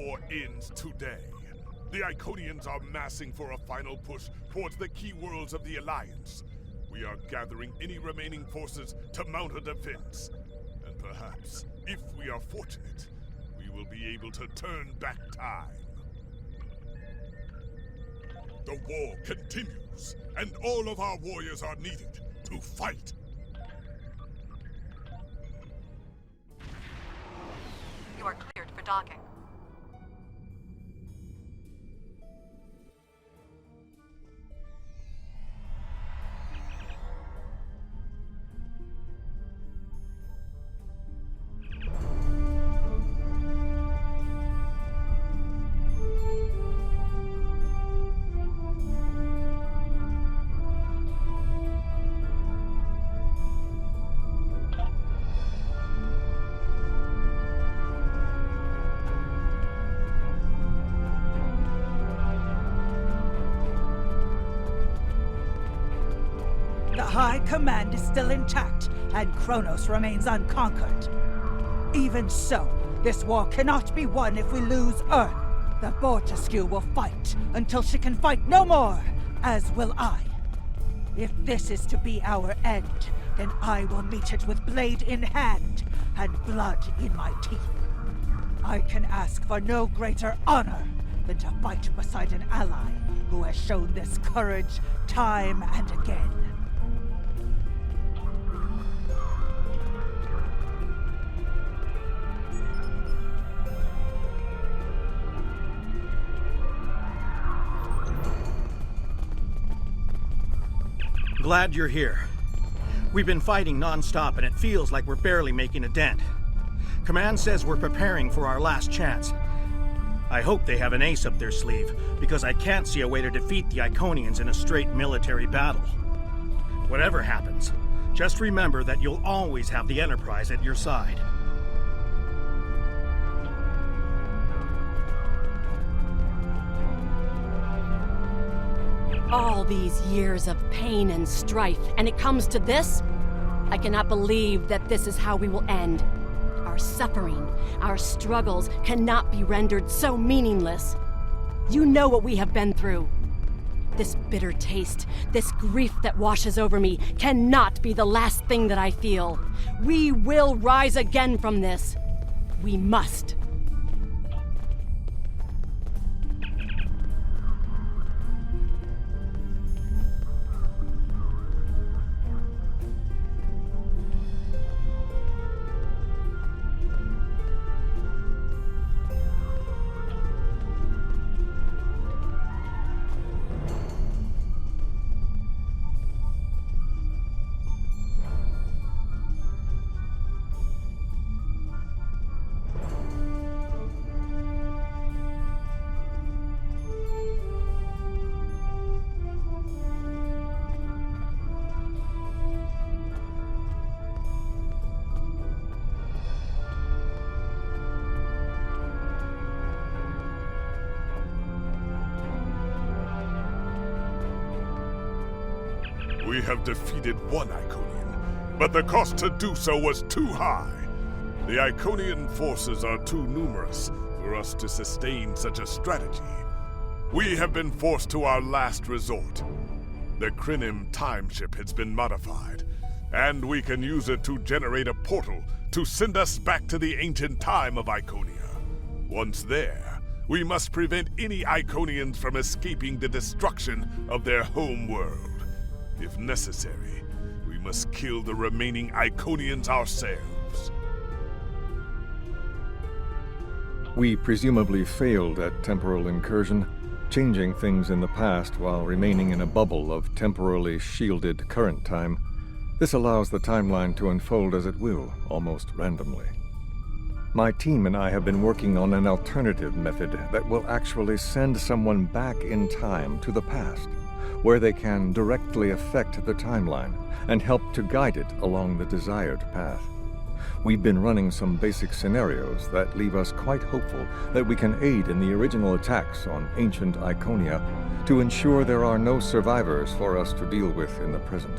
war ends today. The Iconians are massing for a final push towards the key worlds of the Alliance. We are gathering any remaining forces to mount a defense. And perhaps, if we are fortunate, we will be able to turn back time. The war continues, and all of our warriors are needed to fight. You are cleared for docking. High Command is still intact, and Kronos remains unconquered. Even so, this war cannot be won if we lose Earth. The Bortesque will fight until she can fight no more, as will I. If this is to be our end, then I will meet it with blade in hand and blood in my teeth. I can ask for no greater honor than to fight beside an ally who has shown this courage time and again. Glad you're here. We've been fighting non-stop and it feels like we're barely making a dent. Command says we're preparing for our last chance. I hope they have an ace up their sleeve, because I can't see a way to defeat the Iconians in a straight military battle. Whatever happens, just remember that you'll always have the Enterprise at your side. All these years of pain and strife, and it comes to this? I cannot believe that this is how we will end. Our suffering, our struggles cannot be rendered so meaningless. You know what we have been through. This bitter taste, this grief that washes over me, cannot be the last thing that I feel. We will rise again from this. We must. We have defeated one Iconian, but the cost to do so was too high. The Iconian forces are too numerous for us to sustain such a strategy. We have been forced to our last resort. The Krenim time ship has been modified, and we can use it to generate a portal to send us back to the ancient time of Iconia. Once there, we must prevent any Iconians from escaping the destruction of their home world. If necessary, we must kill the remaining Iconians ourselves. We presumably failed at temporal incursion, changing things in the past while remaining in a bubble of temporally shielded current time. This allows the timeline to unfold as it will, almost randomly. My team and I have been working on an alternative method that will actually send someone back in time to the past, where they can directly affect the timeline and help to guide it along the desired path. We've been running some basic scenarios that leave us quite hopeful that we can aid in the original attacks on ancient Iconia to ensure there are no survivors for us to deal with in the present.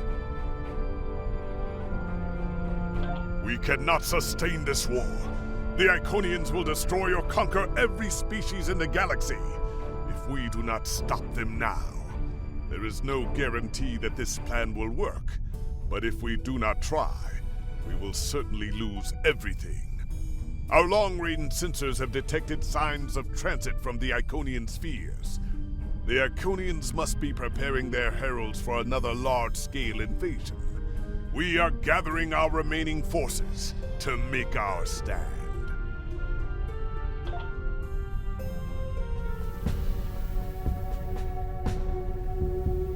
We cannot sustain this war. The Iconians will destroy or conquer every species in the galaxy if we do not stop them now. There is no guarantee that this plan will work, but if we do not try, we will certainly lose everything. Our long-range sensors have detected signs of transit from the Iconian spheres. The Iconians must be preparing their heralds for another large-scale invasion. We are gathering our remaining forces to make our stand.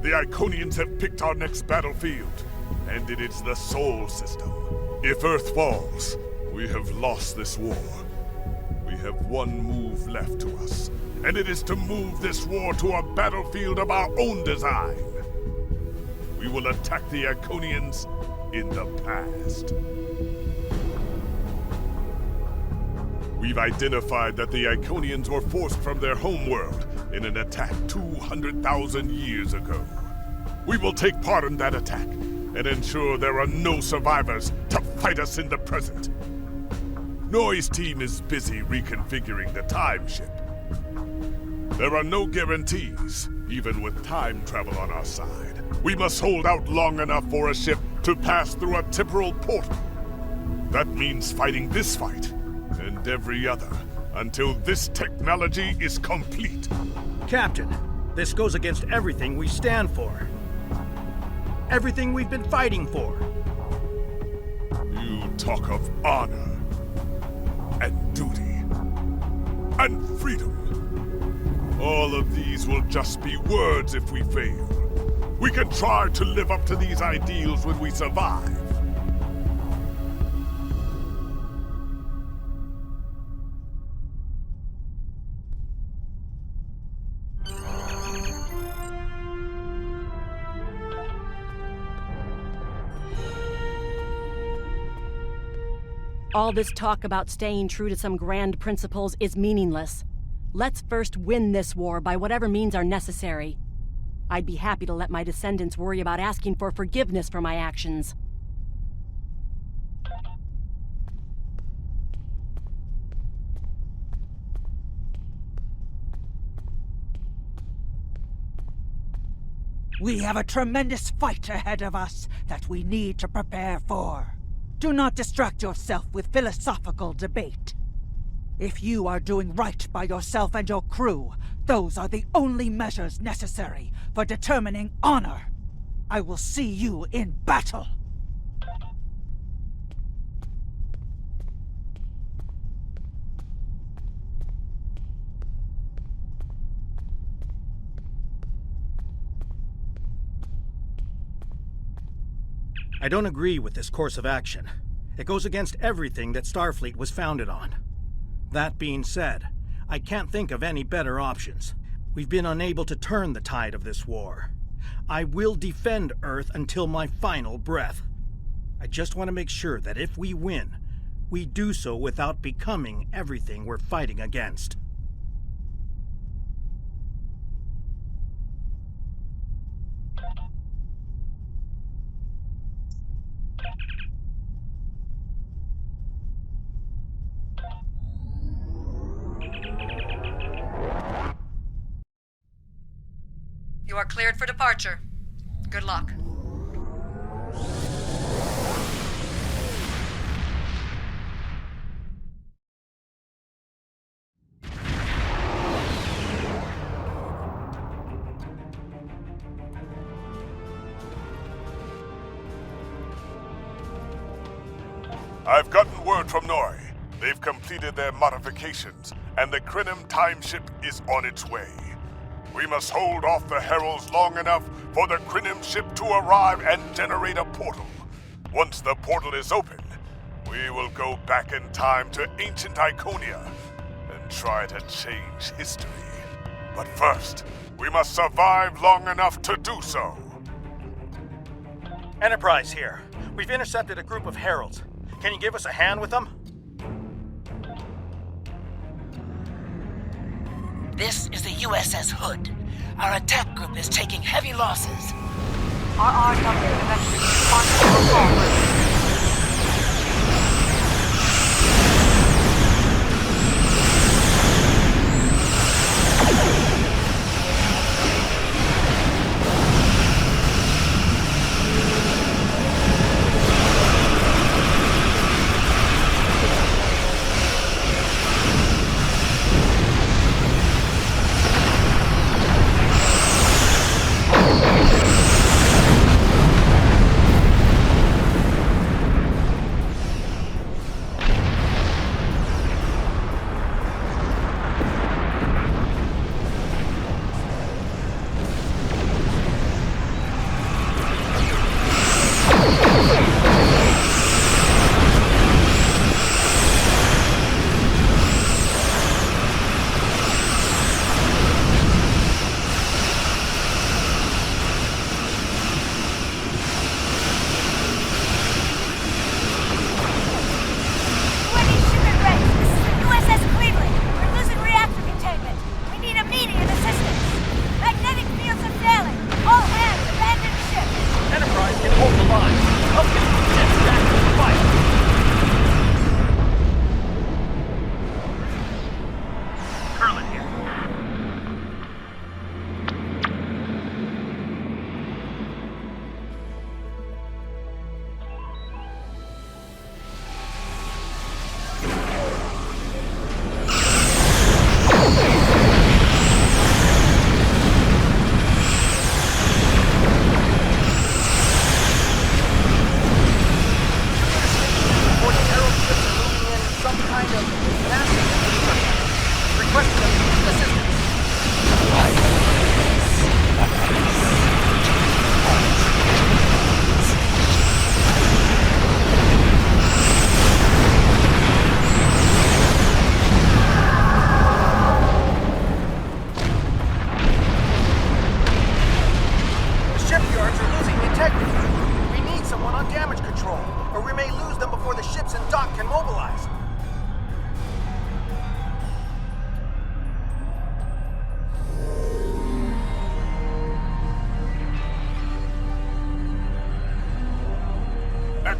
The Iconians have picked our next battlefield, and it is the Sol system. If Earth falls, we have lost this war. We have one move left to us, and it is to move this war to a battlefield of our own design. We will attack the Iconians in the past. We've identified that the Iconians were forced from their homeworld in an attack 200,000 years ago. We will take part in that attack and ensure there are no survivors to fight us in the present. Noi's team is busy reconfiguring the time ship. There are no guarantees, even with time travel on our side. We must hold out long enough for a ship to pass through a temporal portal. That means fighting this fight, and every other, until this technology is complete. Captain, this goes against everything we stand for. Everything we've been fighting for. You talk of honor, and duty, and freedom. All of these will just be words if we fail. We can try to live up to these ideals when we survive. All this talk about staying true to some grand principles is meaningless. Let's first win this war by whatever means are necessary. I'd be happy to let my descendants worry about asking for forgiveness for my actions. We have a tremendous fight ahead of us that we need to prepare for. Do not distract yourself with philosophical debate. If you are doing right by yourself and your crew, those are the only measures necessary for determining honor. I will see you in battle. I don't agree with this course of action. It goes against everything that Starfleet was founded on. That being said, I can't think of any better options. We've been unable to turn the tide of this war. I will defend Earth until my final breath. I just want to make sure that if we win, we do so without becoming everything we're fighting against. You are cleared for departure. Good luck. I've gotten word from Noi. They've completed their modifications, and the Krenim time ship is on its way. We must hold off the heralds long enough for the Krenim ship to arrive and generate a portal. Once the portal is open, we will go back in time to ancient Iconia and try to change history. But first, we must survive long enough to do so. Enterprise here. We've intercepted a group of heralds. Can you give us a hand with them? This is the U.S.S. Hood. Our attack group is taking heavy losses. RR number eventually responsible for forward.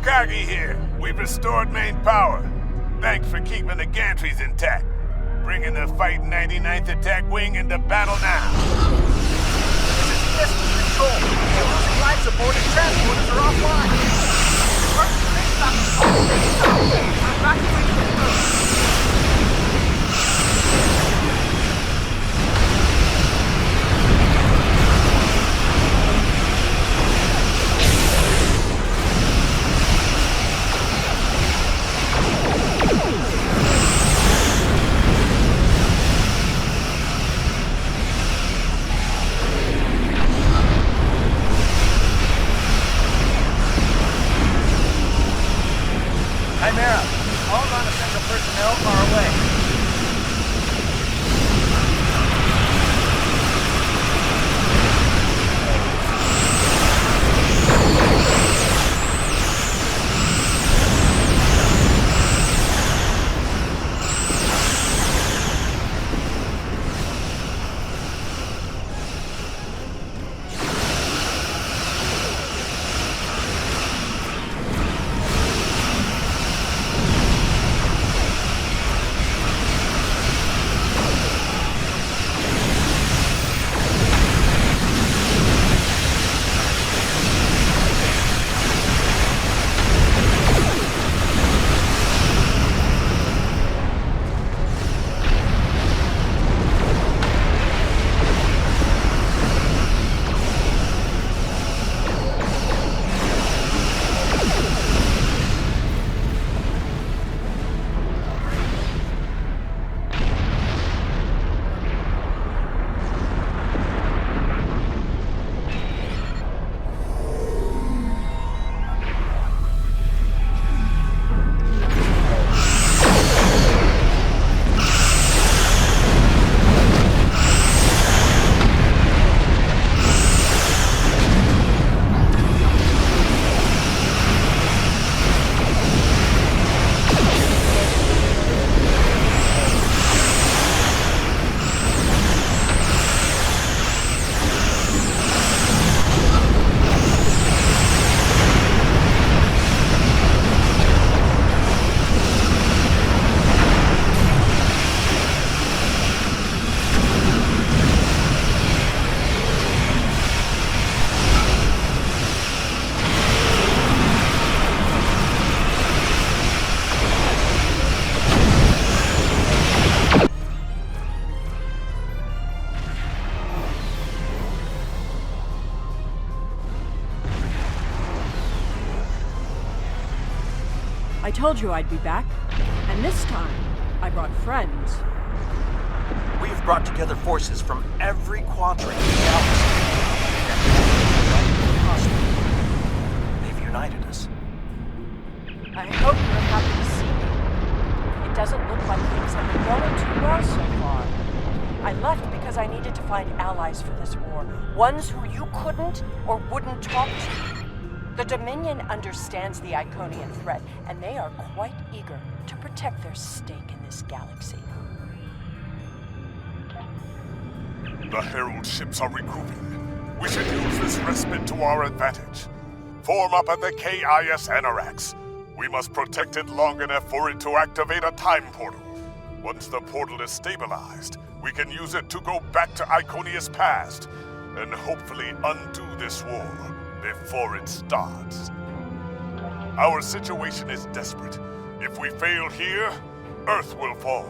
Takagi here. We've restored main power. Thanks for keeping the gantries intact. Bringing the Fight 99th Attack Wing into battle now. This is EST Control. We're losing lives aboard and transporters are offline. I'm back to all non-essential personnel far away. I told you I'd be back, and this time, I brought friends. We've brought together forces from every quadrant of the galaxy. They've united us. I hope you're happy to see me. It doesn't look like things have been going too well so far. I left because I needed to find allies for this war, ones who you couldn't or wouldn't talk to. The Dominion understands the Iconian threat, and they are quite eager to protect their stake in this galaxy. The Herald ships are regrouping. We should use this respite to our advantage. Form up at the KIS Anorax. We must protect it long enough for it to activate a time portal. Once the portal is stabilized, we can use it to go back to Iconia's past, and hopefully undo this war before it starts. Our situation is desperate. If we fail here, Earth will fall,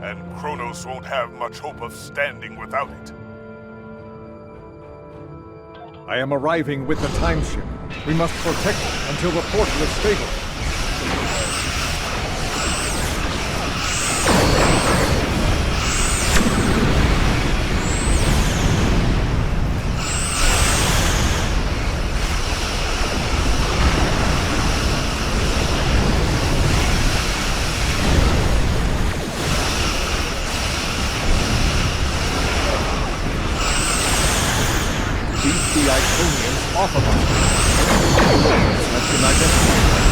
and Kronos won't have much hope of standing without it. I am arriving with the time ship. We must protect it until the portal is stable. The Iconians off of us. Let's get identified.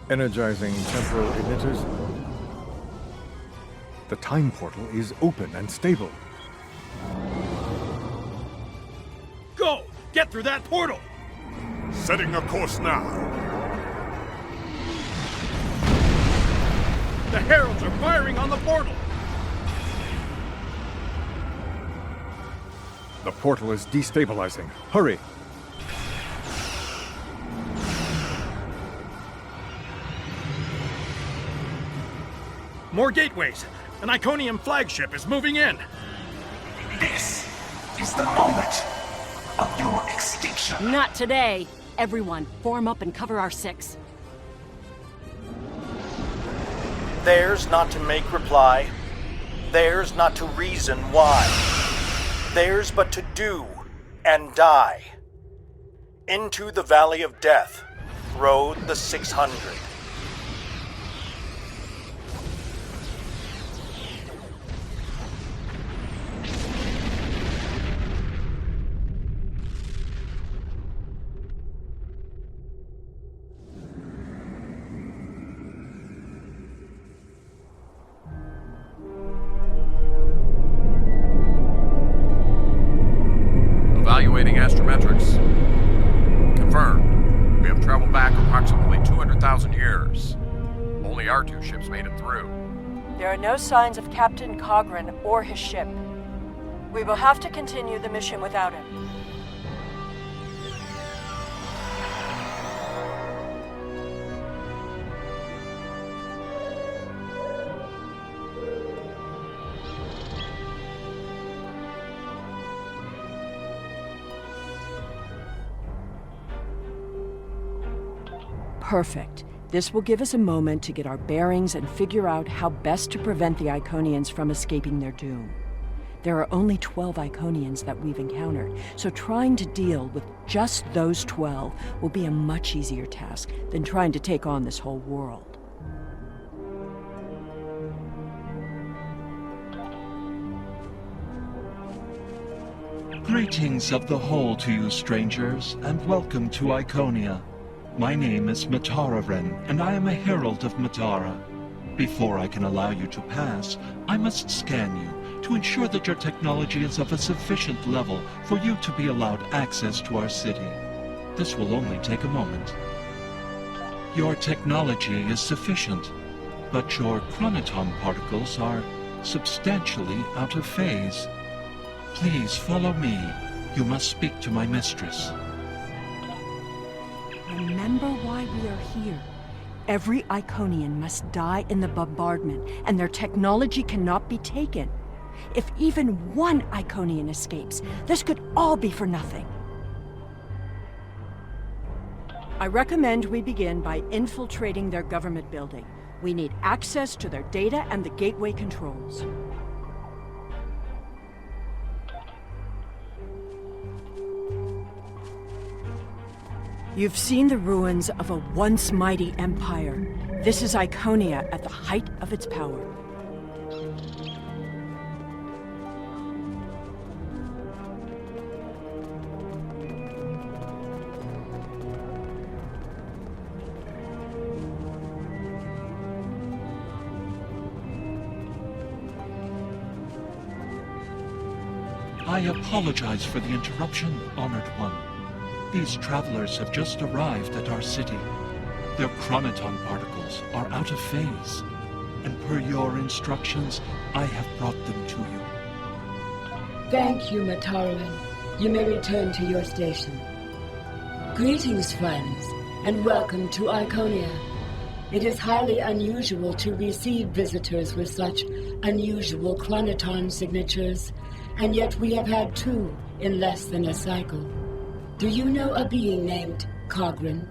Energizing temporal emitters. The time portal is open and stable. Go! Get through that portal! Setting a course now. The heralds are firing on the portal! The portal is destabilizing. Hurry! More gateways! An Iconian flagship is moving in! This is the moment of your extinction. Not today. Everyone, form up and cover our six. Theirs not to make reply. Theirs not to reason why. Theirs but to do and die. Into the Valley of Death rode the 600. Evaluating astrometrics. Confirmed. We have traveled back approximately 200,000 years. Only our two ships made it through. There are no signs of Captain Cogrin or his ship. We will have to continue the mission without him. Perfect. This will give us a moment to get our bearings and figure out how best to prevent the Iconians from escaping their doom. There are only 12 Iconians that we've encountered, so trying to deal with just those 12 will be a much easier task than trying to take on this whole world. Greetings of the whole to you, strangers, and welcome to Iconia. My name is Matara-Ren, and I am a herald of Matara. Before I can allow you to pass, I must scan you to ensure that your technology is of a sufficient level for you to be allowed access to our city. This will only take a moment. Your technology is sufficient, but your chronoton particles are substantially out of phase. Please follow me. You must speak to my mistress. Remember why we are here. Every Iconian must die in the bombardment, and their technology cannot be taken. If even one Iconian escapes, this could all be for nothing. I recommend we begin by infiltrating their government building. We need access to their data and the gateway controls. You've seen the ruins of a once mighty empire. This is Iconia at the height of its power. I apologize for the interruption, Honored One. These travelers have just arrived at our city. Their chronoton particles are out of phase, and per your instructions, I have brought them to you. Thank you, Matara-Ren. You may return to your station. Greetings, friends, and welcome to Iconia. It is highly unusual to receive visitors with such unusual chronoton signatures, and yet we have had 2 in less than a cycle. Do you know a being named Cogrin?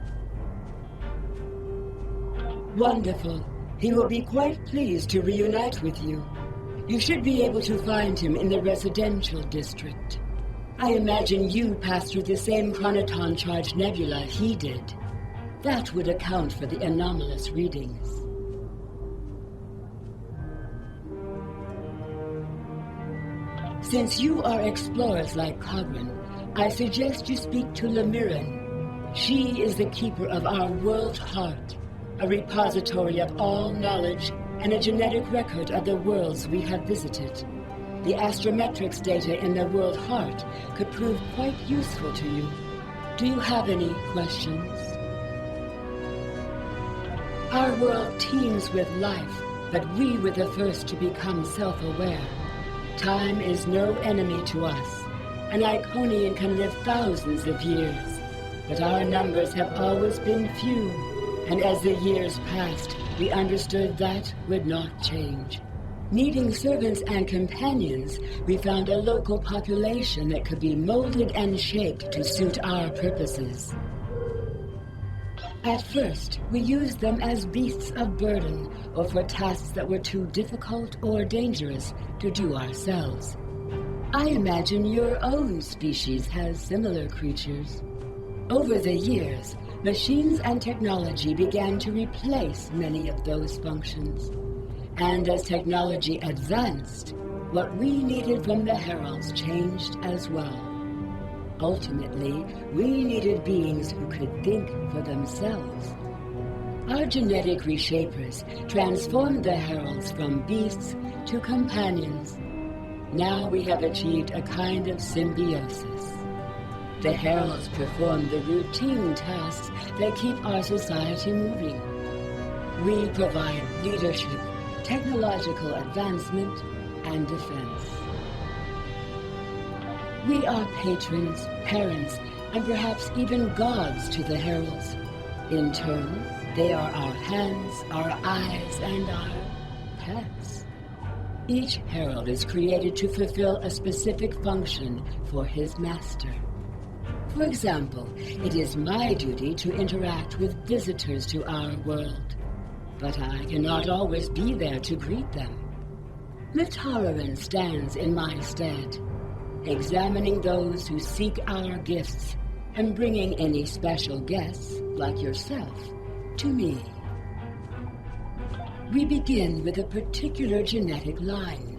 Wonderful. He will be quite pleased to reunite with you. You should be able to find him in the residential district. I imagine you passed through the same chronoton-charged nebula he did. That would account for the anomalous readings. Since you are explorers like Cogrin, I suggest you speak to Lemirin. She is the keeper of our world heart, a repository of all knowledge, and a genetic record of the worlds we have visited. The astrometrics data in the world heart could prove quite useful to you. Do you have any questions? Our world teems with life, but we were the first to become self-aware. Time is no enemy to us. An Iconian can live thousands of years, but our numbers have always been few, and as the years passed, we understood that would not change. Needing servants and companions, we found a local population that could be molded and shaped to suit our purposes. At first, we used them as beasts of burden, or for tasks that were too difficult or dangerous to do ourselves. I imagine your own species has similar creatures. Over the years, machines and technology began to replace many of those functions. And as technology advanced, what we needed from the Heralds changed as well. Ultimately, we needed beings who could think for themselves. Our genetic reshapers transformed the Heralds from beasts to companions. Now we have achieved a kind of symbiosis. The Heralds perform the routine tasks that keep our society moving. We provide leadership, technological advancement, and defense. We are patrons, parents, and perhaps even gods to the Heralds. In turn, they are our hands, our eyes, and our pets. Each Herald is created to fulfill a specific function for his master. For example, it is my duty to interact with visitors to our world, but I cannot always be there to greet them. Mitararan stands in my stead, examining those who seek our gifts and bringing any special guests, like yourself, to me. We begin with a particular genetic line.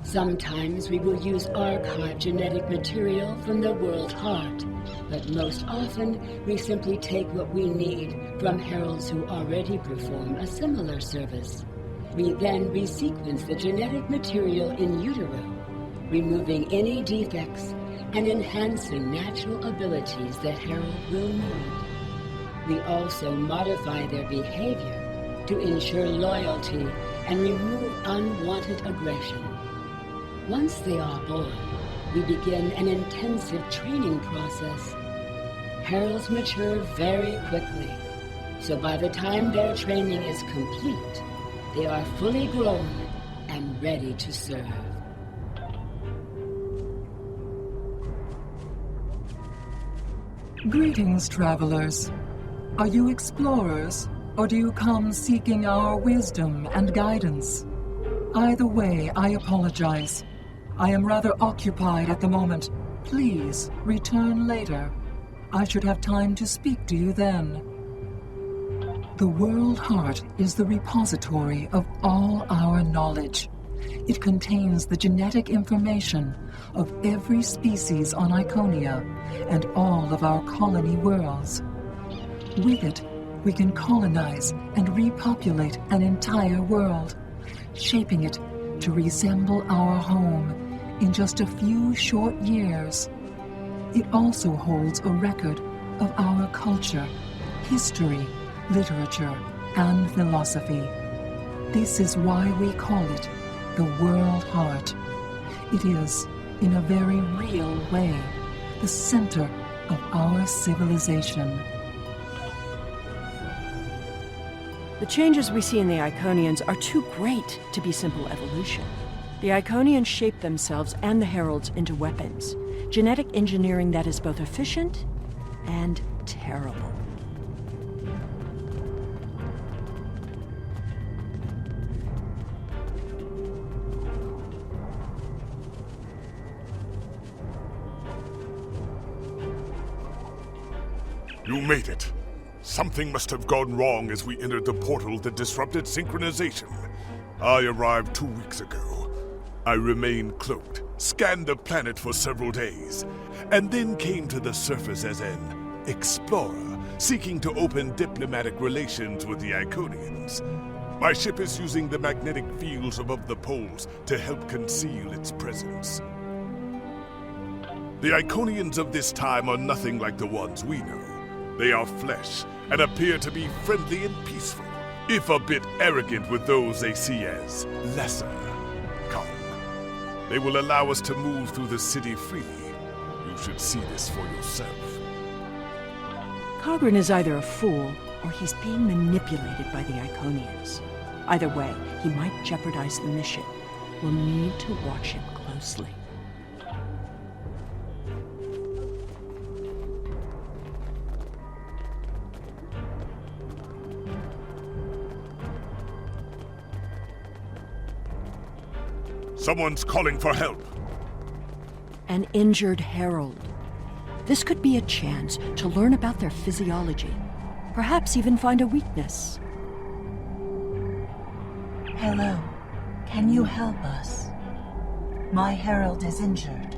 Sometimes we will use archived genetic material from the world heart, but most often we simply take what we need from heralds who already perform a similar service. We then resequence the genetic material in utero, removing any defects and enhancing natural abilities the herald will need. We also modify their behavior to ensure loyalty and remove unwanted aggression. Once they are born, we begin an intensive training process. Heralds mature very quickly, so by the time their training is complete, they are fully grown and ready to serve. Greetings, travelers. Are you explorers, or do you come seeking our wisdom and guidance? Either way, I apologize. I am rather occupied at the moment. Please return later. I should have time to speak to you then. The World Heart is the repository of all our knowledge. It contains the genetic information of every species on Iconia and all of our colony worlds. With it, we can colonize and repopulate an entire world, shaping it to resemble our home in just a few short years. It also holds a record of our culture, history, literature, and philosophy. This is why we call it the World Heart. It is, in a very real way, the center of our civilization. The changes we see in the Iconians are too great to be simple evolution. The Iconians shape themselves and the Heralds into weapons. Genetic engineering that is both efficient and terrible. You made it. Something must have gone wrong as we entered the portal that disrupted synchronization. I arrived 2 weeks ago. I remained cloaked, scanned the planet for several days, and then came to the surface as an explorer, seeking to open diplomatic relations with the Iconians. My ship is using the magnetic fields above the poles to help conceal its presence. The Iconians of this time are nothing like the ones we know. They are flesh and appear to be friendly and peaceful, if a bit arrogant with those they see as lesser. Come. They will allow us to move through the city freely. You should see this for yourself. Cogran is either a fool, or he's being manipulated by the Iconians. Either way, he might jeopardize the mission. We'll need to watch him closely. Someone's calling for help. An injured herald. This could be a chance to learn about their physiology. Perhaps even find a weakness. Hello. Can you help us? My herald is injured,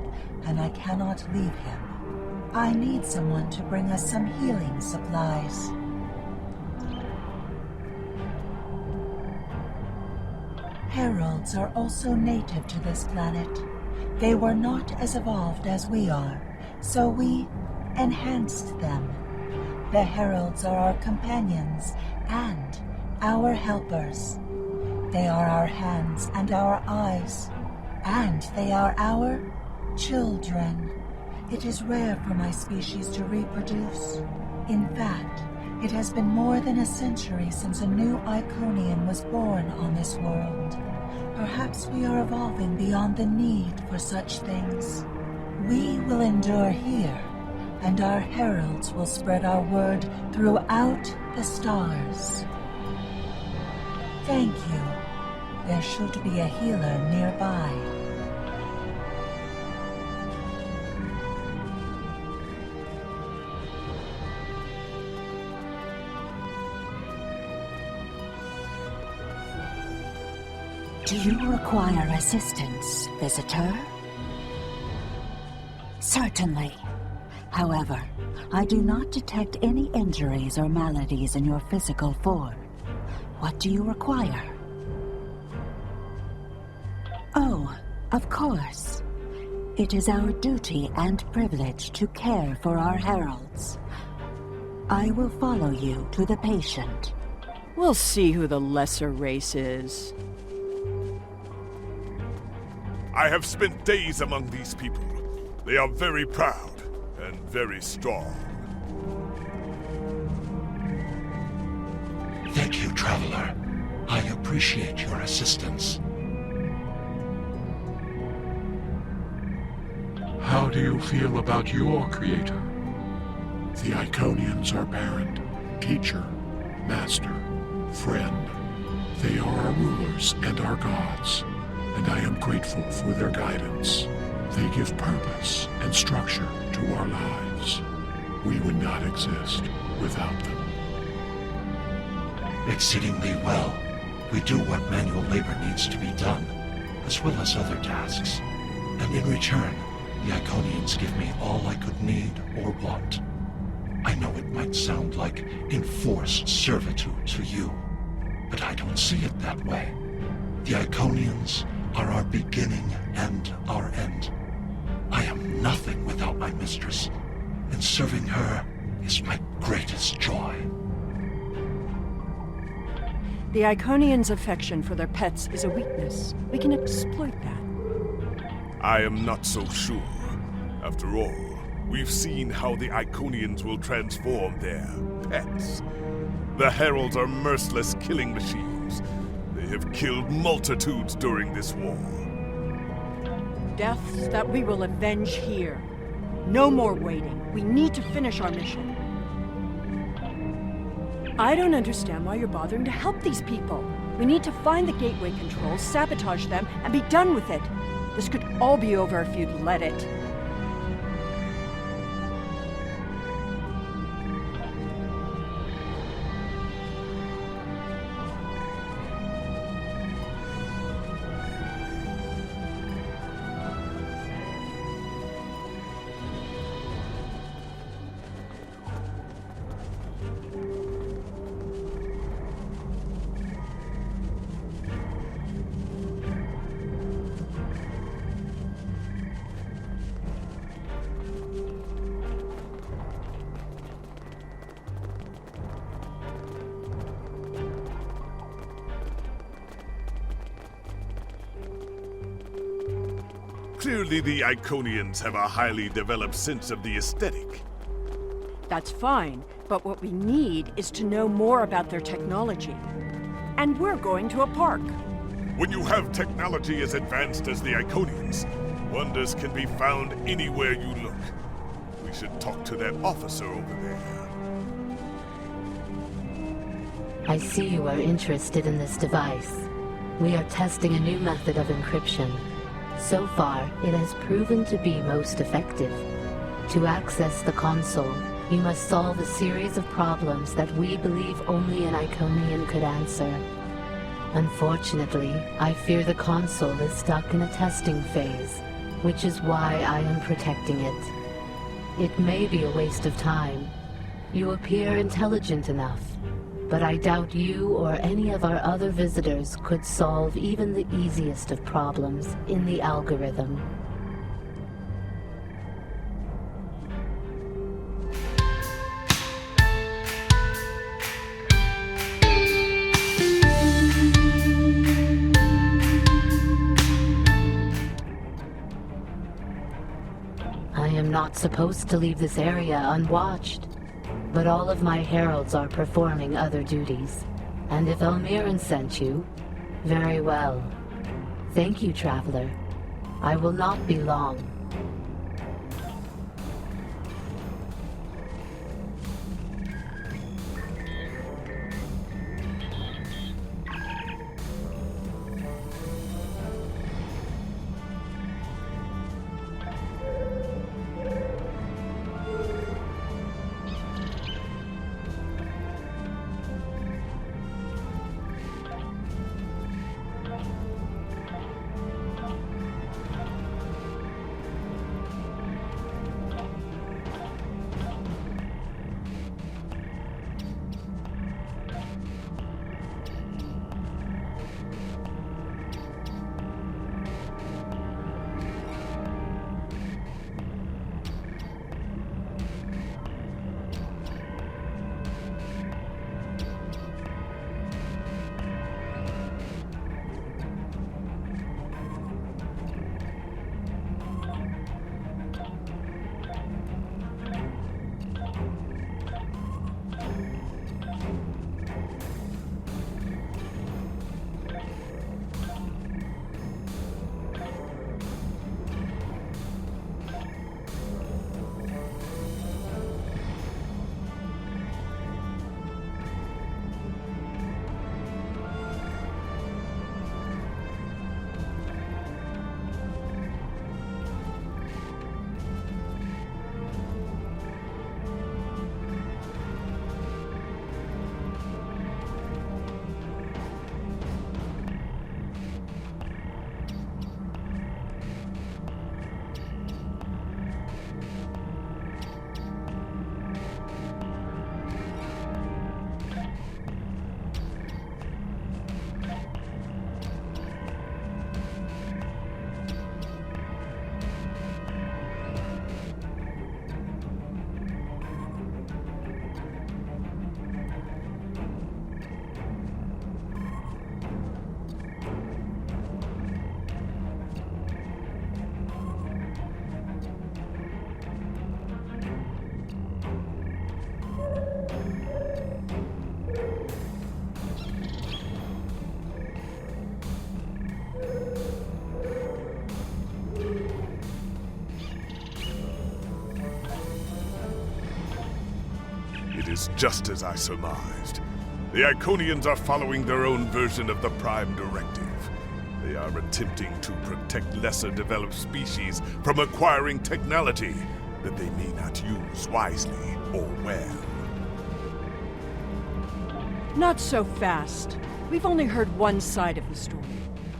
and I cannot leave him. I need someone to bring us some healing supplies. Heralds are also native to this planet. They were not as evolved as we are, so we enhanced them. The heralds are our companions and our helpers. They are our hands and our eyes, and they are our children. It is rare for my species to reproduce. In fact, it has been more than a century since a new Iconian was born on this world. Perhaps we are evolving beyond the need for such things. We will endure here, and our heralds will spread our word throughout the stars. Thank you. There should be a healer nearby. Do you require assistance, visitor? Certainly. However, I do not detect any injuries or maladies in your physical form. What do you require? Oh, of course. It is our duty and privilege to care for our heralds. I will follow you to the patient. We'll see who the lesser race is. I have spent days among these people. They are very proud and very strong. Thank you, Traveler. I appreciate your assistance. How do you feel about your creator? The Iconians are parent, teacher, master, friend. They are our rulers and our gods, and I am grateful for their guidance. They give purpose and structure to our lives. We would not exist without them. Exceedingly well. We do what manual labor needs to be done, as well as other tasks. And in return, the Iconians give me all I could need or want. I know it might sound like enforced servitude to you, but I don't see it that way. The Iconians are our beginning and our end. I am nothing without my mistress, and serving her is my greatest joy. The Iconians' affection for their pets is a weakness. We can exploit that. I am not so sure. After all, we've seen how the Iconians will transform their pets. The heralds are merciless killing machines. They have killed multitudes during this war. Deaths that we will avenge here. No more waiting. We need to finish our mission. I don't understand why you're bothering to help these people. We need to find the gateway controls, sabotage them, and be done with it. This could all be over if you'd let it. Clearly the Iconians have a highly developed sense of the aesthetic. That's fine, but what we need is to know more about their technology. And we're going to a park. When you have technology as advanced as the Iconians, wonders can be found anywhere you look. We should talk to that officer over there. I see you are interested in this device. We are testing a new method of encryption. So far, it has proven to be most effective. To access the console, you must solve a series of problems that we believe only an Iconian could answer. Unfortunately, I fear the console is stuck in a testing phase, which is why I am protecting it. It may be a waste of time. You appear intelligent enough, but I doubt you or any of our other visitors could solve even the easiest of problems in the algorithm. I am not supposed to leave this area unwatched. But all of my heralds are performing other duties. And if Elmiran sent you, very well. Thank you, Traveler. I will not be long. It is just as I surmised. The Iconians are following their own version of the Prime Directive. They are attempting to protect lesser developed species from acquiring technology that they may not use wisely or well. Not so fast. We've only heard one side of the story.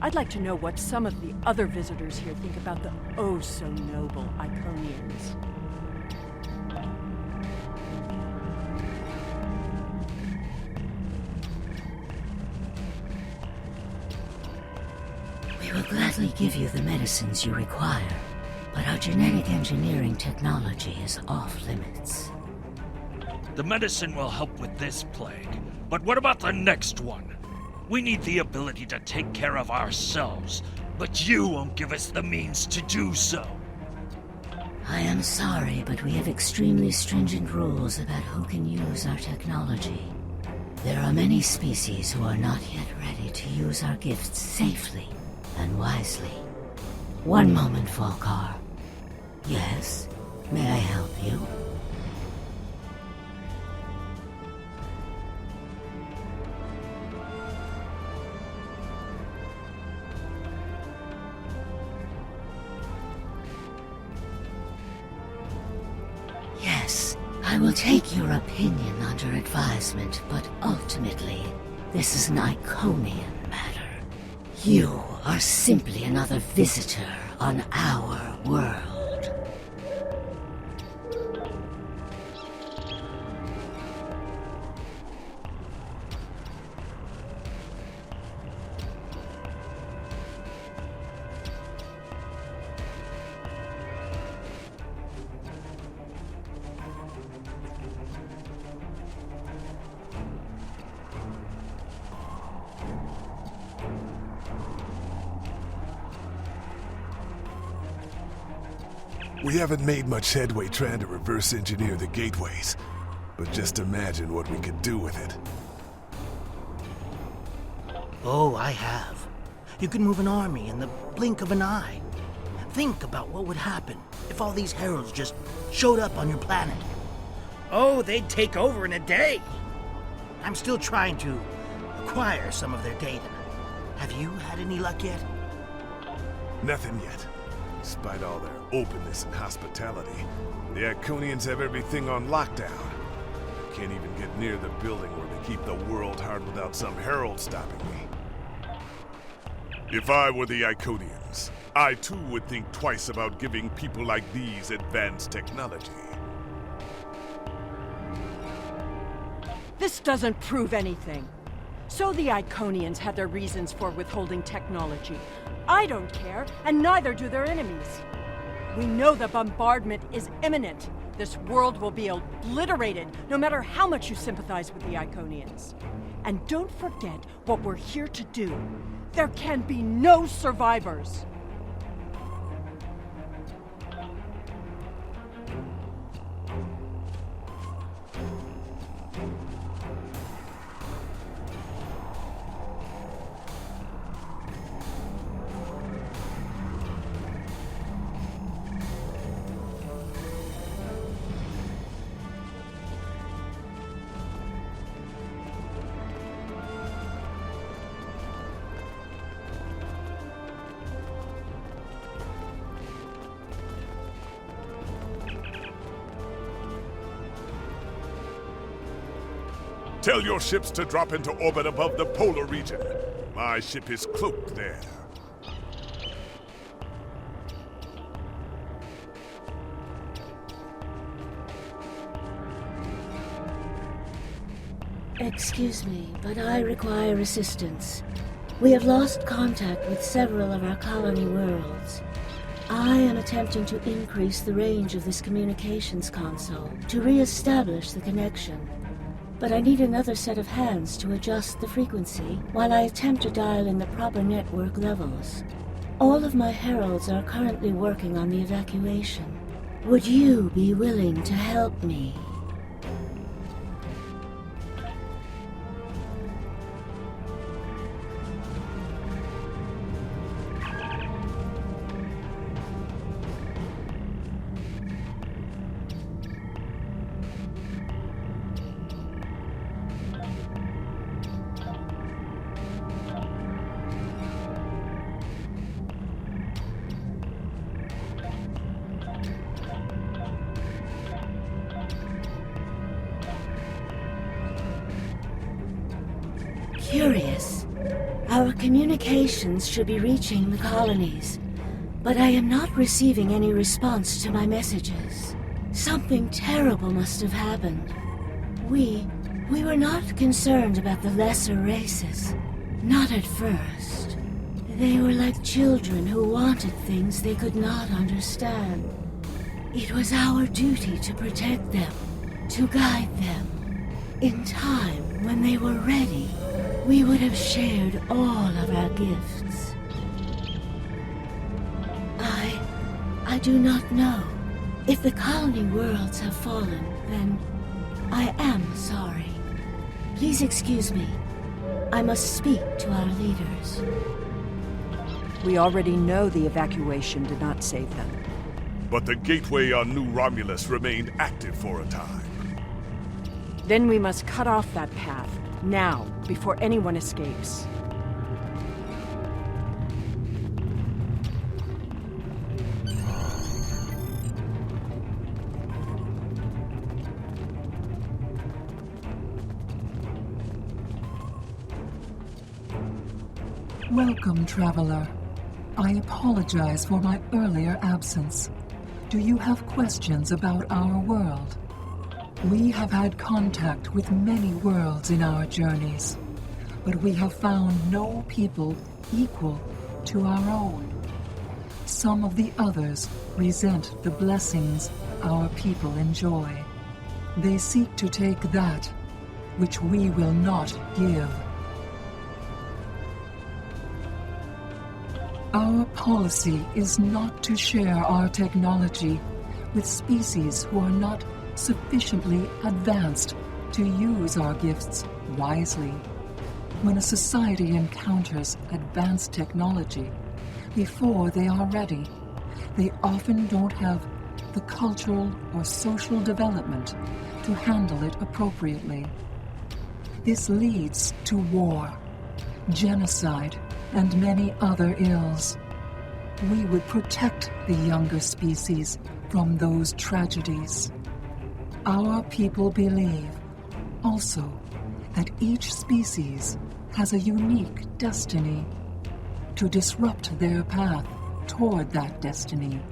I'd like to know what some of the other visitors here think about the oh-so-noble Iconians. We will gladly give you the medicines you require, but our genetic engineering technology is off limits. The medicine will help with this plague, but what about the next one? We need the ability to take care of ourselves, But you won't give us the means to do so. I am sorry, but we have extremely stringent rules about who can use our technology. There are many species who are not yet ready to use our gifts safely and wisely. One moment, Falkar. Yes? May I help you? Yes, I will take your opinion under advisement, but ultimately, this is an Iconian matter. You are simply another visitor on our world. We haven't made much headway trying to reverse engineer the gateways, but just imagine what we could do with it. Oh, I have. You could move an army in the blink of an eye. Think about what would happen if all these heralds just showed up on your planet. Oh, they'd take over in a day. I'm still trying to acquire some of their data. Have you had any luck yet? Nothing yet. Despite all their openness and hospitality, the Iconians have everything on lockdown. Can't even get near the building where they keep the world hard without some herald stopping me. If I were the Iconians, I too would think twice about giving people like these advanced technology. This doesn't prove anything. So the Iconians had their reasons for withholding technology. I don't care, and neither do their enemies. We know the bombardment is imminent. This world will be obliterated, no matter how much you sympathize with the Iconians. And don't forget what we're here to do. There can be no survivors. Tell your ships to drop into orbit above the polar region. My ship is cloaked there. Excuse me, but I require assistance. We have lost contact with several of our colony worlds. I am attempting to increase the range of this communications console to re-establish the connection. But I need another set of hands to adjust the frequency while I attempt to dial in the proper network levels. All of my heralds are currently working on the evacuation. Would you be willing to help me? Curious. Our communications should be reaching the colonies, but I am not receiving any response to my messages. Something terrible must have happened. We were not concerned about the lesser races. Not at first. They were like children who wanted things they could not understand. It was our duty to protect them, to guide them. In time, when they were ready, we would have shared all of our gifts. I do not know. If the colony worlds have fallen, then I am sorry. Please excuse me. I must speak to our leaders. We already know the evacuation did not save them. But the gateway on New Romulus remained active for a time. Then we must cut off that path, now, before anyone escapes. Welcome, traveler. I apologize for my earlier absence. Do you have questions about our world? We have had contact with many worlds in our journeys, but we have found no people equal to our own. Some of the others resent the blessings our people enjoy. They seek to take that which we will not give. Our policy is not to share our technology with species who are not sufficiently advanced to use our gifts wisely. When a society encounters advanced technology, before they are ready, they often don't have the cultural or social development to handle it appropriately. This leads to war, genocide, and many other ills. We would protect the younger species from those tragedies. Our people believe, also, that each species has a unique destiny. To disrupt their path toward that destiny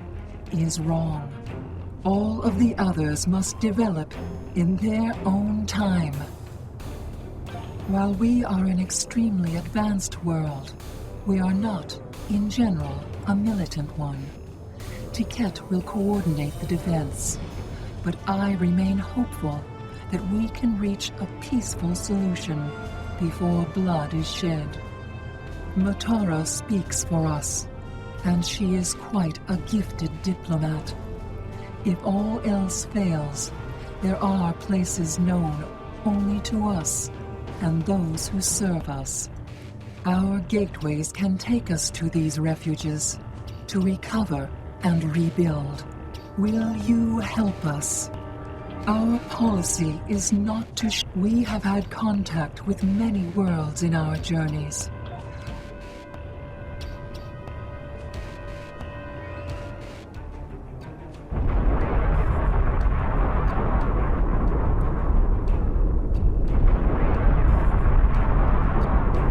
is wrong. All of the others must develop in their own time. While we are an extremely advanced world, we are not, in general, a militant one. Tiket will coordinate the defense, but I remain hopeful that we can reach a peaceful solution before blood is shed. Matara speaks for us, and she is quite a gifted diplomat. If all else fails, there are places known only to us and those who serve us. Our gateways can take us to these refuges, to recover and rebuild. Will you help us? Our policy is not to we have had contact with many worlds in our journeys.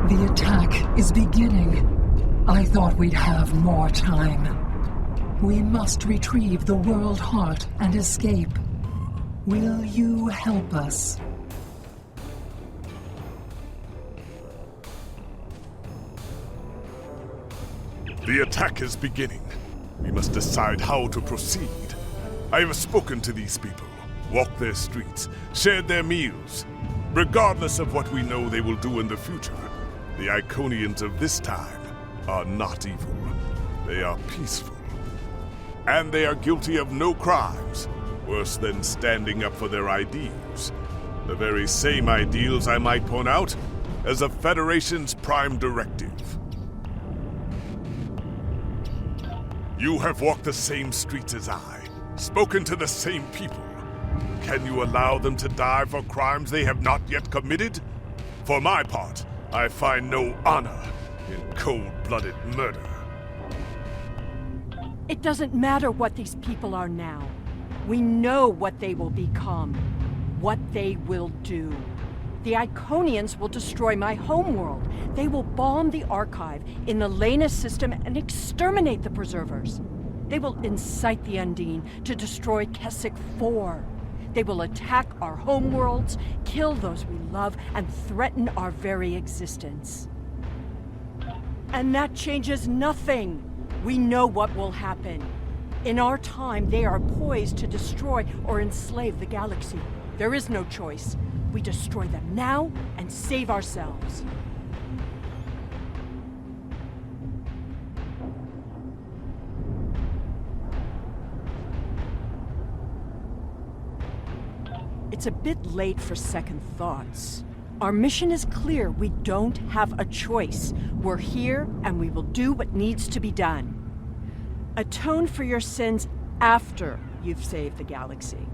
The attack is beginning. I thought we'd have more time. We must retrieve the world heart and escape. Will you help us? The attack is beginning. We must decide how to proceed. I have spoken to these people, walked their streets, shared their meals. Regardless of what we know they will do in the future, the Iconians of this time are not evil. They are peaceful. And they are guilty of no crimes, worse than standing up for their ideals. The very same ideals, I might point out, as the Federation's prime directive. You have walked the same streets as I, spoken to the same people. Can you allow them to die for crimes they have not yet committed? For my part, I find no honor in cold-blooded murder. It doesn't matter what these people are now. We know what they will become, what they will do. The Iconians will destroy my homeworld. They will bomb the archive in the Lena system and exterminate the preservers. They will incite the Undine to destroy Keswick 4. They will attack our homeworlds, kill those we love, and threaten our very existence. And that changes nothing. We know what will happen. In our time, they are poised to destroy or enslave the galaxy. There is no choice. We destroy them now and save ourselves. It's a bit late for second thoughts. Our mission is clear. We don't have a choice. We're here, and we will do what needs to be done. Atone for your sins after you've saved the galaxy.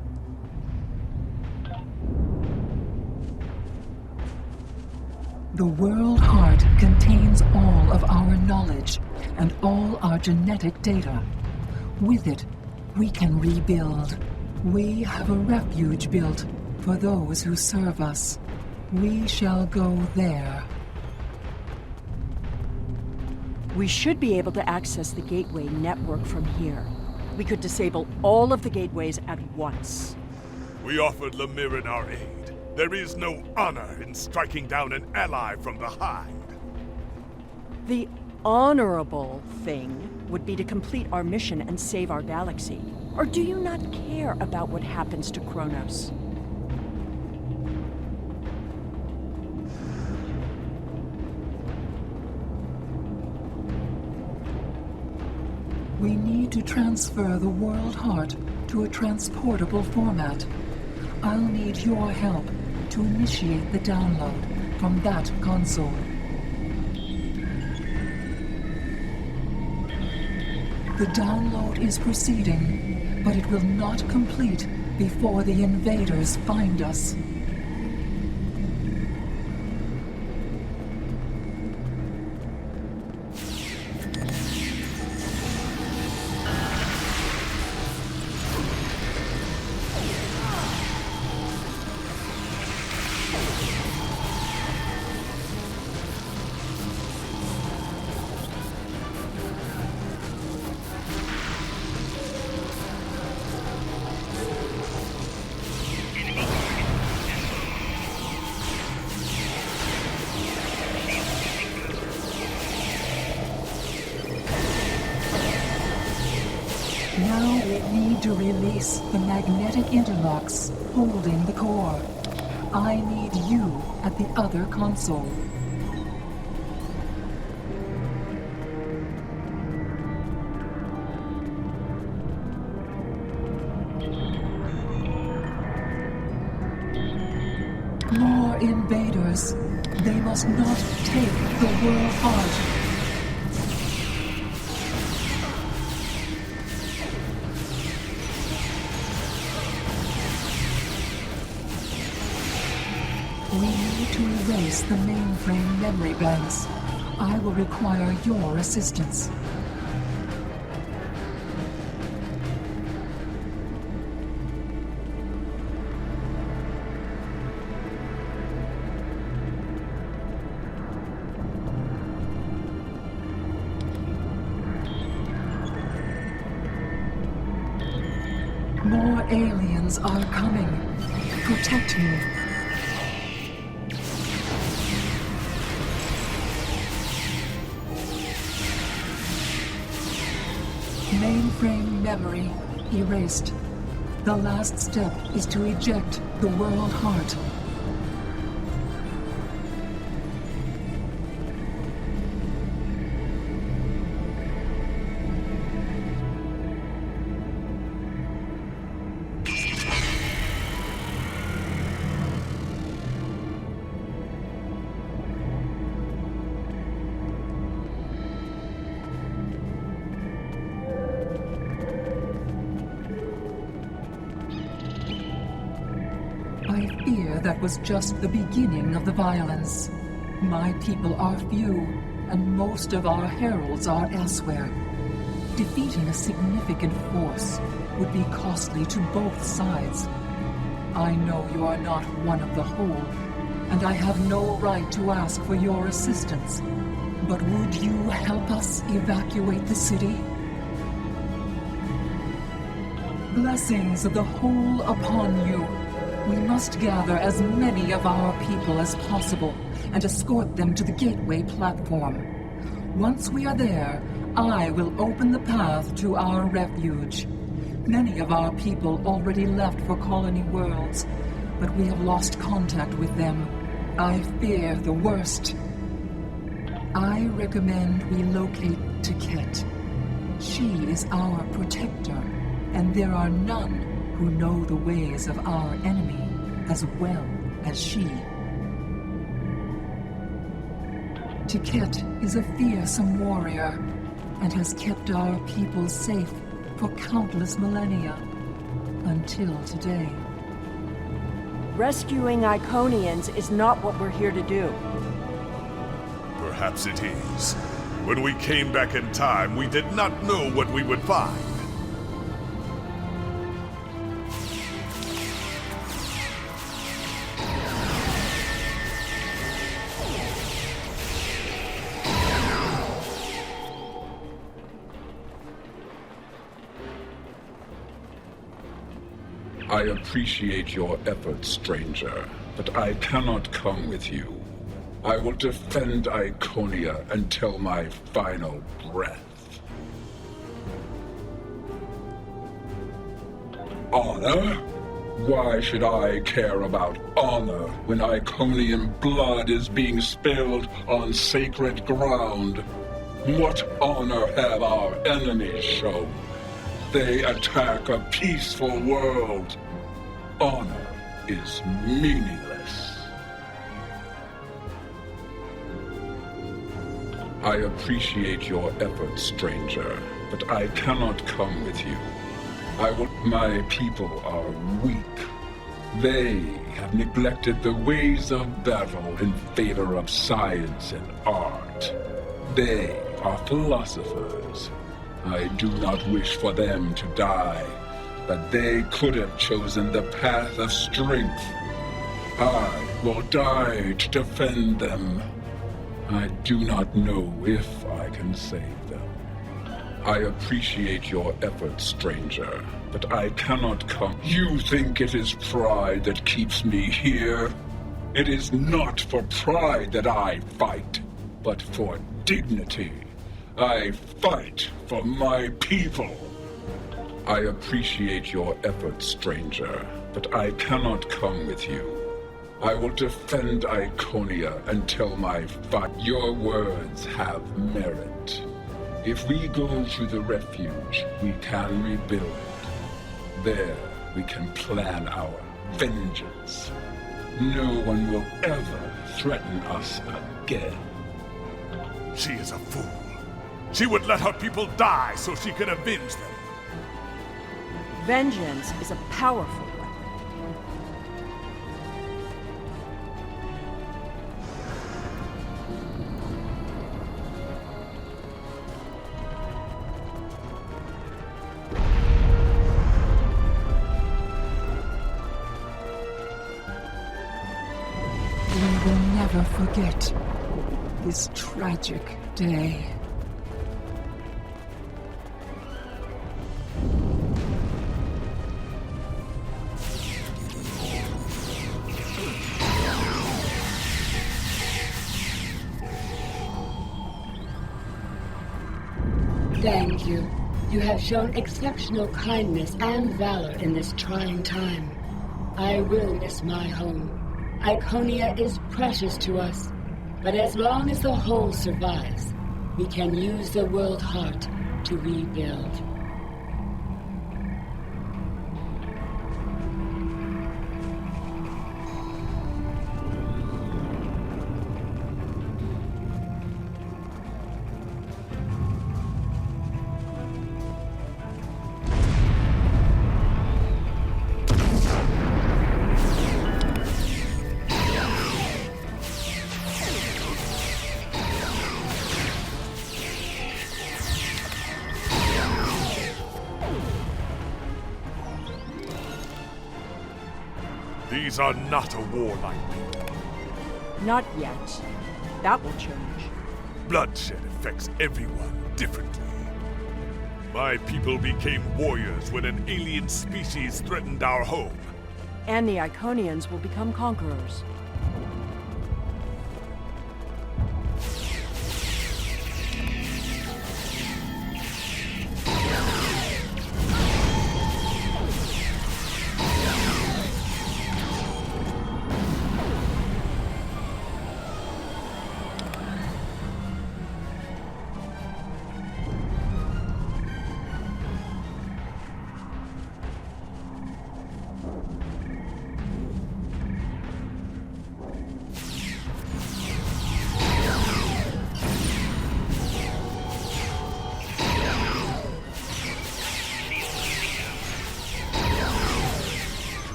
The World Heart contains all of our knowledge and all our genetic data. With it, we can rebuild. We have a refuge built for those who serve us. We shall go there. We should be able to access the gateway network from here. We could disable all of the gateways at once. We offered Lemirin our aid. There is no honor in striking down an ally from behind. The honorable thing would be to complete our mission and save our galaxy. Or do you not care about what happens to Kronos? We need to transfer the World Heart to a transportable format. I'll need your help to initiate the download from that console. The download is proceeding, but it will not complete before the invaders find us. Now we need to release the magnetic interlocks holding the core. I need you at the other console. More invaders. They must not take the World Heart. We need to erase the mainframe memory banks. I will require your assistance. More aliens are coming. Protect me. Mainframe memory erased. The last step is to eject the World Heart. I fear that was just the beginning of the violence. My people are few, and most of our heralds are elsewhere. Defeating a significant force would be costly to both sides. I know you are not one of the whole, and I have no right to ask for your assistance. But would you help us evacuate the city? Blessings of the whole upon you. We must gather as many of our people as possible and escort them to the gateway platform. Once we are there, I will open the path to our refuge. Many of our people already left for Colony Worlds, but we have lost contact with them. I fear the worst. I recommend we locate Tiket. She is our protector, and there are none who know the ways of our enemy. as well as she. Tiket is a fearsome warrior and has kept our people safe for countless millennia, until today. Rescuing Iconians is not what we're here to do. Perhaps it is. When we came back in time, we did not know what we would find. I appreciate your efforts, stranger, but I cannot come with you. I will defend Iconia until my final breath. Honor? Why should I care about honor when Iconian blood is being spilled on sacred ground? What honor have our enemies shown? They attack a peaceful world. Honor is meaningless. I appreciate your efforts, stranger, but I cannot come with you. My people are weak. They have neglected the ways of battle in favor of science and art. They are philosophers. I do not wish for them to die, but they could have chosen the path of strength. I will die to defend them. I do not know if I can save them. I appreciate your efforts, stranger, but I cannot come. You think it is pride that keeps me here? It is not for pride that I fight, but for dignity. I fight for my people. I appreciate your efforts, stranger, but I cannot come with you. I will defend Iconia until my fight. Your words have merit. If we go to the refuge, we can rebuild. There, we can plan our vengeance. No one will ever threaten us again. She is a fool. She would let her people die so she could avenge them. Vengeance is a powerful weapon. We will never forget this tragic day. Thank you. You have shown exceptional kindness and valor in this trying time. I will miss my home. Iconia is precious to us, but as long as the whole survives, we can use the world heart to rebuild. These are not a warlike people. Not yet. That will change. Bloodshed affects everyone differently. My people became warriors when an alien species threatened our home. And the Iconians will become conquerors.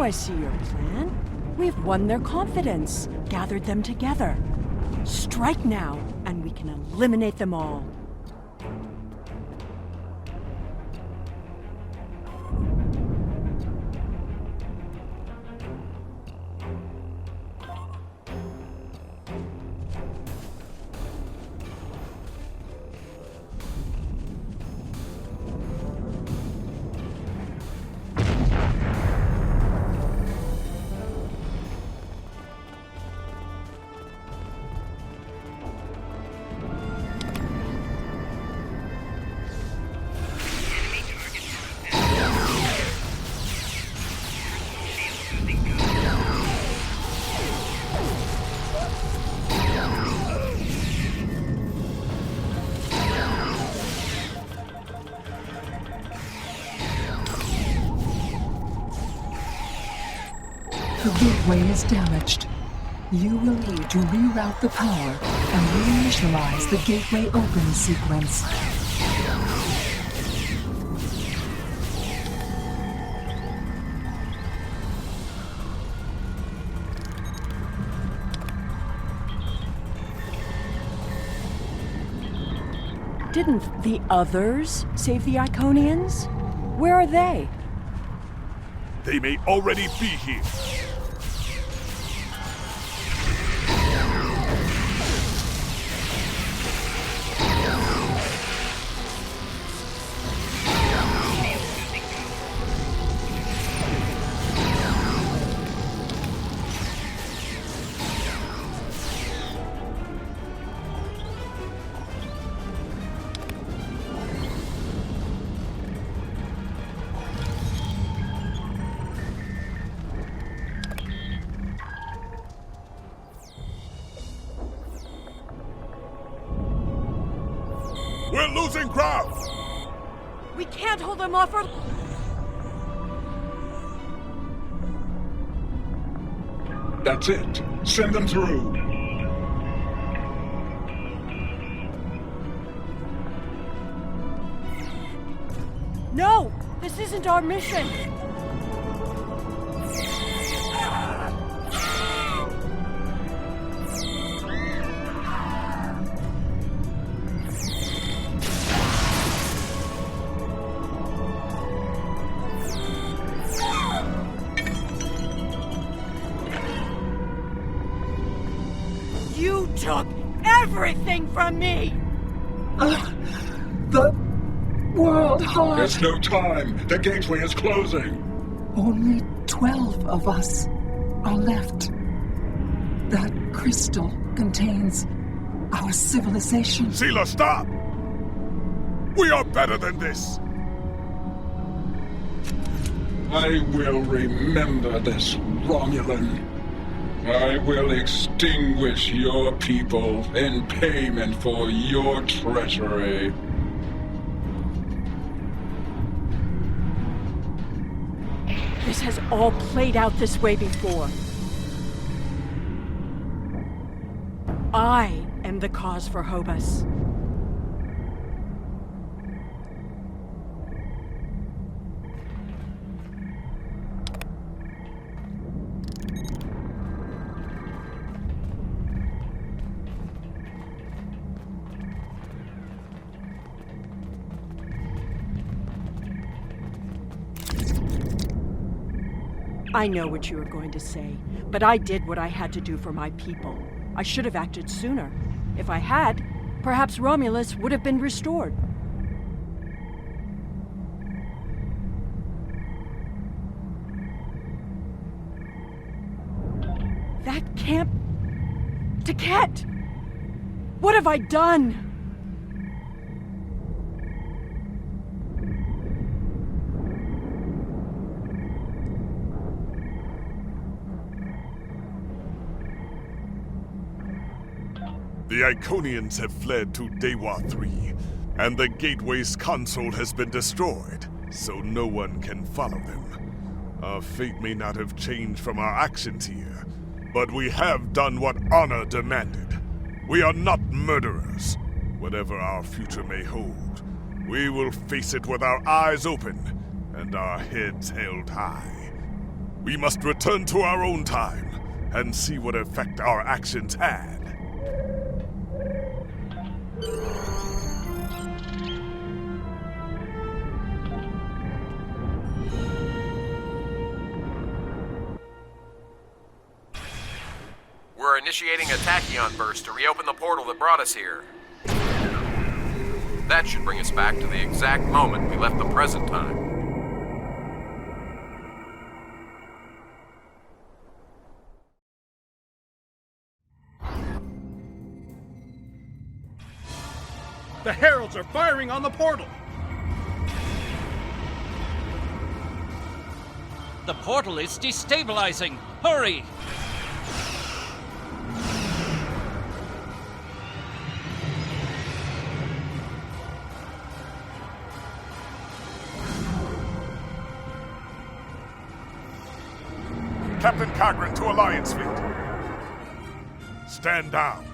Now I see your plan. We've won their confidence, gathered them together. Strike now, and we can eliminate them all. The gateway is damaged. You will need to reroute the power and reinitialize the gateway open sequence. Didn't the others save the Iconians? Where are they? They may already be here. We're losing ground! We can't hold them off or... That's it. Send them through. No! This isn't our mission! You took everything from me! The World Heart! There's no time! The gateway is closing! Only 12 of us are left. That crystal contains our civilization. Sela, stop! We are better than this! I will remember this, Romulan. I will extinguish your people in payment for your treachery. This has all played out this way before. I am the cause for Hobus. I know what you are going to say, but I did what I had to do for my people. I should have acted sooner. If I had, perhaps Romulus would have been restored. That camp... Taket! What have I done? The Iconians have fled to Dewa 3, and the Gateway's console has been destroyed, so no one can follow them. Our fate may not have changed from our actions here, but we have done what honor demanded. We are not murderers. Whatever our future may hold, we will face it with our eyes open and our heads held high. We must return to our own time and see what effect our actions had. We're initiating a tachyon burst to reopen the portal that brought us here. That should bring us back to the exact moment we left the present time. The heralds are firing on the portal! The portal is destabilizing! Hurry! Captain Cochrane to Alliance Fleet. Stand down.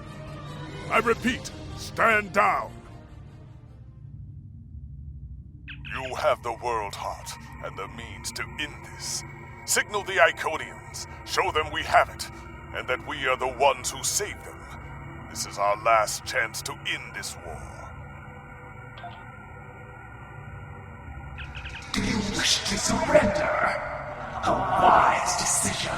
I repeat, stand down. You have the World Heart and the means to end this. Signal the Iconians, show them we have it, and that we are the ones who saved them. This is our last chance to end this war. Do you wish to surrender? A wise decision.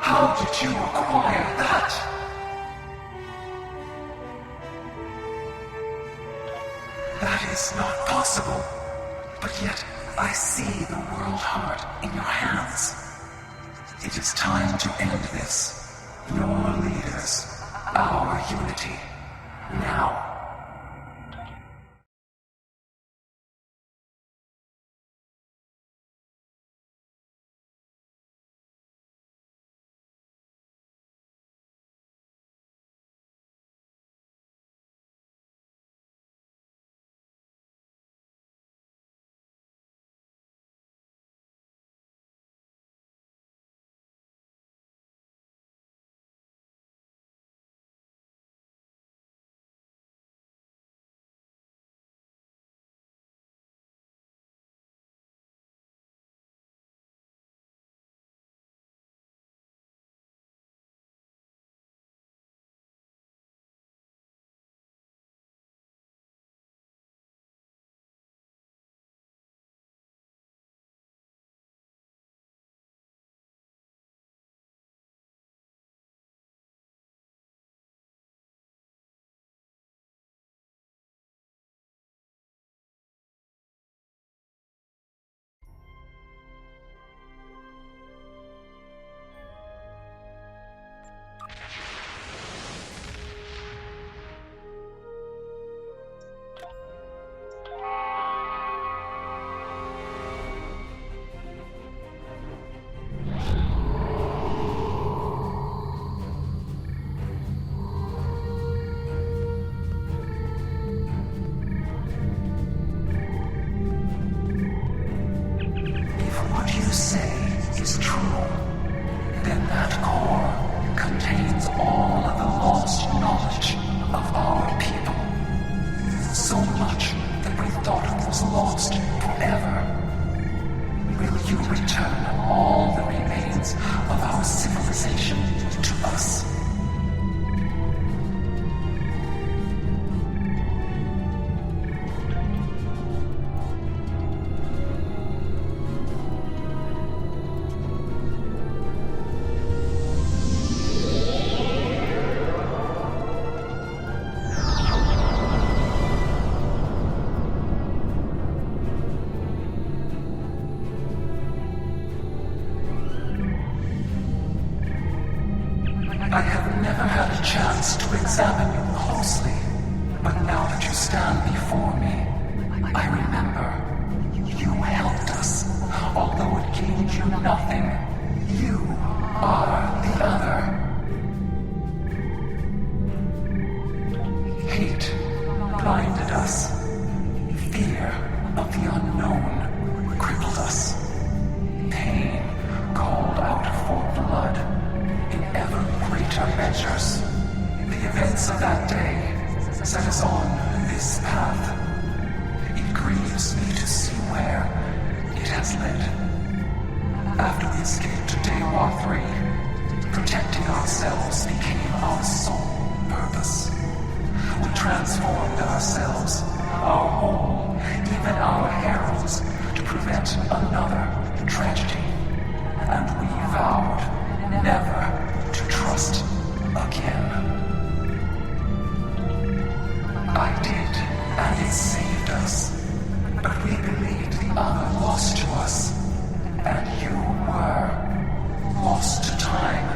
How did you acquire that? That is not possible. But yet, I see the World Heart in your hands. It is time to end this. Your leaders, our unity. Now. Lost forever. Will you return all the remains of our civilization to us? I have never had a chance to examine you closely, but now that you stand before me, I remember you helped us, although it gained you nothing. You are the other. Hate blinded us. Fear of the unknown crippled us. Pain called out for blood. In ever greater measures. The events of that day set us on this path. It grieves me to see where it has led. After we escaped to Dewa 3, protecting ourselves became our sole purpose. We transformed ourselves, our home, even our heralds, to prevent another tragedy. And we vowed never to trust again. I did, and it saved us. But we believed the other lost to us. And you were lost to time.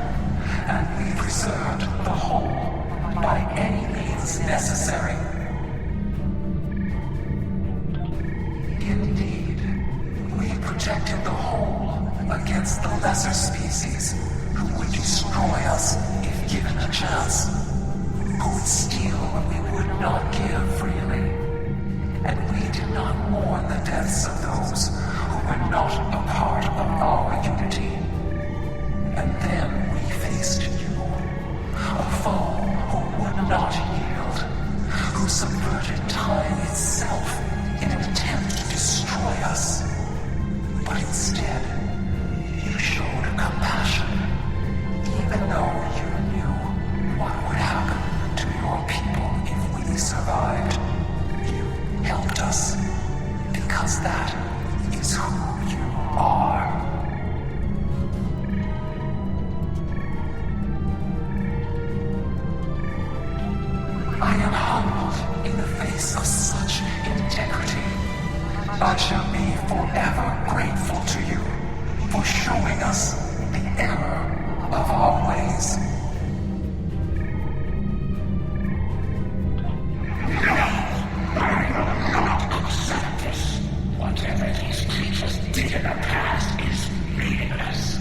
And we preserved the whole by any means necessary. Indeed, we protected the whole against the lesser species who would destroy us if given a chance, who would steal what we would not give freely. And we did not mourn the deaths of those who were not a part of our unity. And then we faced you, a foe who would not yield, who subverted time itself in an attempt to destroy us. But instead, you showed compassion, even though you knew what would happen to your people if we survived. You helped us, because that is who you are. I am humbled in the face of such integrity. I shall be forever grateful to you for showing us the error of our ways. Whatever these creatures did in the past is meaningless.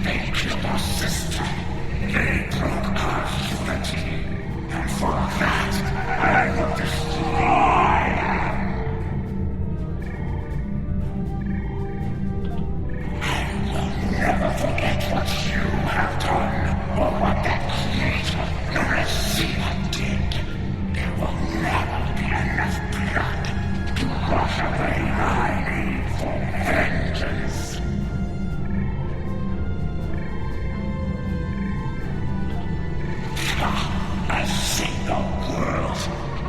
They killed our sister. They broke our unity. And for that, I will destroy them. I will never forget what you have done, or what that creator, the receiver, did. There will never be enough blood to wash away my need for vengeance. A single world.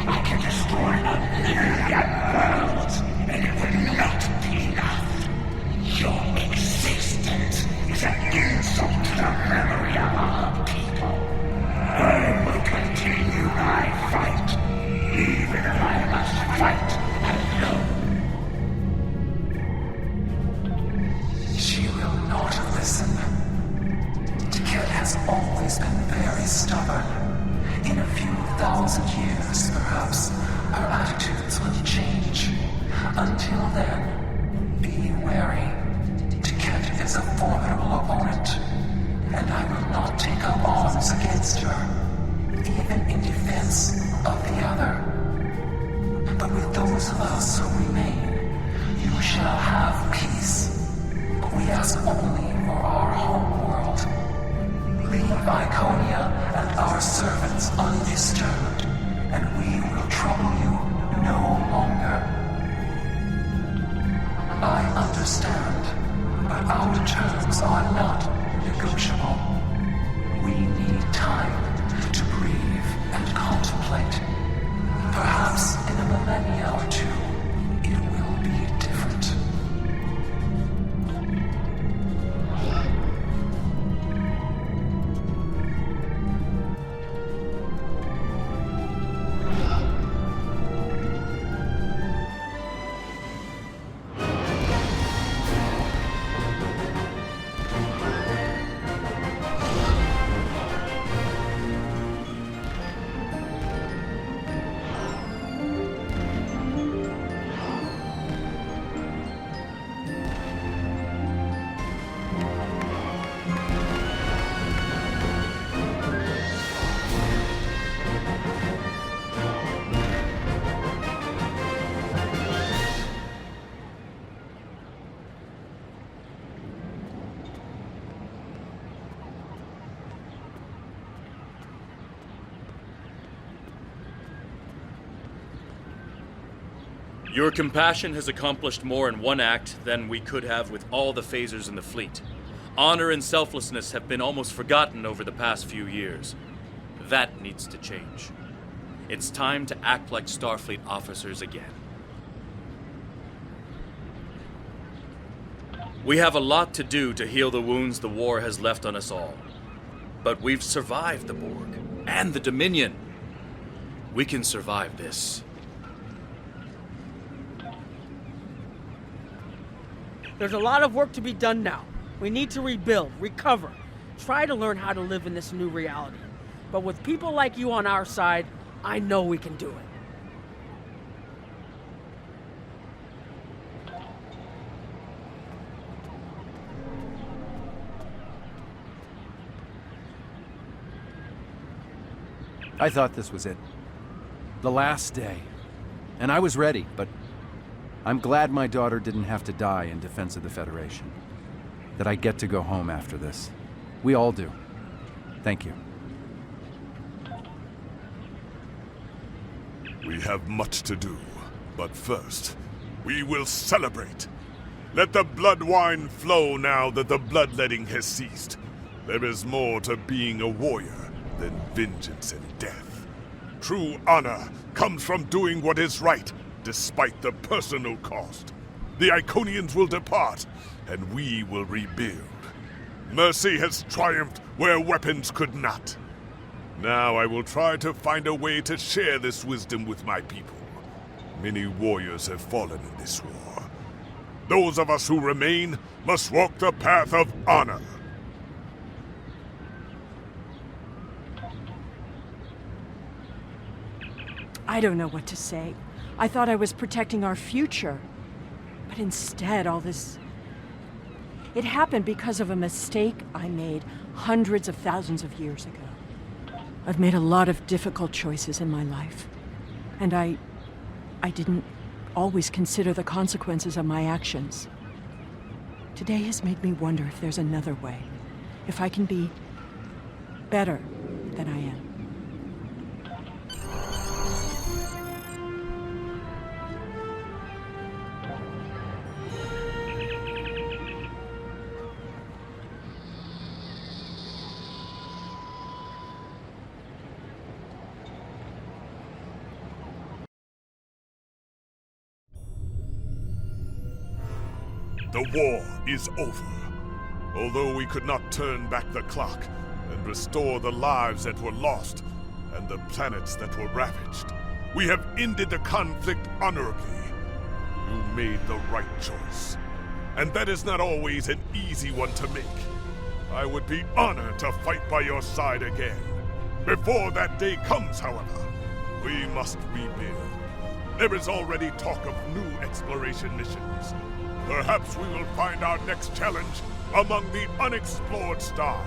I can destroy 1,000,000 worlds, and it will not be enough. Your existence is an insult to the memory of our people. I will continue my fight, even if I must fight alone. She will not listen. Tiket has always been very stubborn. In a few thousand years, perhaps, her attitudes will change. Until then, be wary. Tiket is a formidable opponent, and I will not take up arms against her, even in defense of the other. But with those of us who remain, you shall have peace. We ask only for our home world. Leave Iconia and our servants undisturbed, and we will trouble you no longer. I understand, but our terms are not negotiable. We need time to breathe and contemplate. Perhaps in a millennia or two, it will be different. Your compassion has accomplished more in one act than we could have with all the phasers in the fleet. Honor and selflessness have been almost forgotten over the past few years. That needs to change. It's time to act like Starfleet officers again. We have a lot to do to heal the wounds the war has left on us all. But we've survived the Borg and the Dominion. We can survive this. There's a lot of work to be done now. We need to rebuild, recover, try to learn how to live in this new reality. But with people like you on our side, I know we can do it. I thought this was it. The last day. And I was ready, but I'm glad my daughter didn't have to die in defense of the Federation. That I get to go home after this. We all do. Thank you. We have much to do, but first, we will celebrate. Let the blood wine flow now that the bloodletting has ceased. There is more to being a warrior than vengeance and death. True honor comes from doing what is right, despite the personal cost. The Iconians will depart, and we will rebuild. Mercy has triumphed where weapons could not. Now I will try to find a way to share this wisdom with my people. Many warriors have fallen in this war. Those of us who remain must walk the path of honor. I don't know what to say. I thought I was protecting our future. But instead, all this... It happened because of a mistake I made hundreds of thousands of years ago. I've made a lot of difficult choices in my life. And I didn't always consider the consequences of my actions. Today has made me wonder if there's another way. If I can be better than I am. The war is over. Although we could not turn back the clock and restore the lives that were lost and the planets that were ravaged, we have ended the conflict honorably. You made the right choice. And that is not always an easy one to make. I would be honored to fight by your side again. Before that day comes, however, we must rebuild. There is already talk of new exploration missions. Perhaps we will find our next challenge among the unexplored stars.